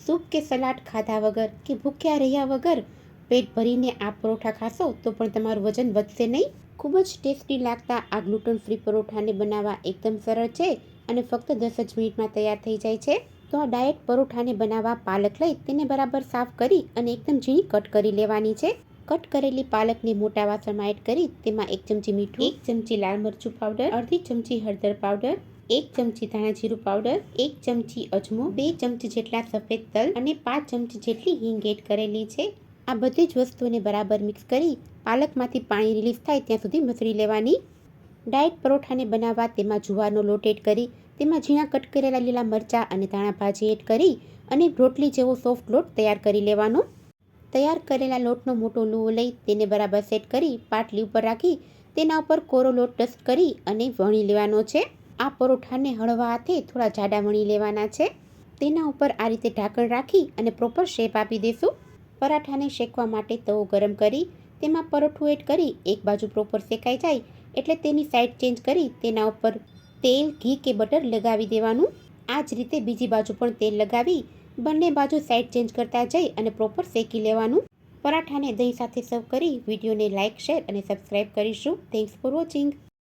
Soup કે salad ખાધા વગર કે ભૂખ્યા રહ્યા વગર પેટ ભરીને આ પરોઠા ખાશો તો પણ તમારું વજન વધશે નહીં. ખૂબ જ ટેસ્ટી લાગતા આ ગ્લુટન ફ્રી પરોઠાને બનાવવા એકદમ સરળ છે અને ફક્ત 10 જ મિનિટમાં તૈયાર થઈ જાય છે. તો આ ડાયટ પરોઠાને બનાવવા પાલક લઈ તેને બરાબર સાફ કરી અને એકદમ ઝીણી કટ કરી લેવાની છે. કટ કરેલી પાલકને મોટા વાસણમાં એડ કરી તેમાં 1 ચમચી મીઠું, 1 ચમચી લાલ મરચું પાવડર, અડધી ચમચી હળદર પાવડર, 1 ચમચી ધાણા જીરું પાવડર, 1 ચમચી અજમો, 2 ચમચી જેટલા સફેદ તલ અને 5 ચમચી જેટલી હિંગ એડ કરેલી છે. આ બધી જ વસ્તુઓને બરાબર મિક્સ કરી પાલકમાંથી પાણી રિલીઝ થાય ત્યાં સુધી મસળી લેવાની. ડાયટ પરોઠાને બનાવવા તેમાં જુવારનો લોટ એડ કરી તેમાં ઝીણા કટ કરેલા લીલા મરચાં અને ધાણા ભાજી એડ કરી અને રોટલી જેવો સોફ્ટ લોટ તૈયાર કરી લેવાનો. તૈયાર કરેલા લોટનો મોટો લુવો લઈ તેને બરાબર સેટ કરી પાટલી ઉપર રાખી તેના ઉપર કોરો લોટ ડસ્ટ કરી અને વણી લેવાનો છે. આ પરોઠાને હળવા હાથે થોડા જાડા વણી લેવાના છે. તેના ઉપર આ રીતે ઢાંકણ રાખી અને પ્રોપર શેપ આપી દેશું. પરાઠાને શેકવા માટે તવો ગરમ કરી તેમાં પરોઠું એડ કરી એક બાજુ પ્રોપર શેકાઈ જાય એટલે તેની સાઈડ ચેન્જ કરી તેના ઉપર તેલ, ઘી કે બટર લગાવી દેવાનું. આ જ રીતે બીજી બાજુ પણ તેલ લગાવી બંને બાજુ સાઈડ ચેન્જ કરતા જઈ અને પ્રોપર શેકી લેવાનું. પરાઠાને દહીં સાથે સર્વ કરી વિડીયોને લાઇક, શેર અને સબસ્ક્રાઈબ કરીશું. Thanks for watching.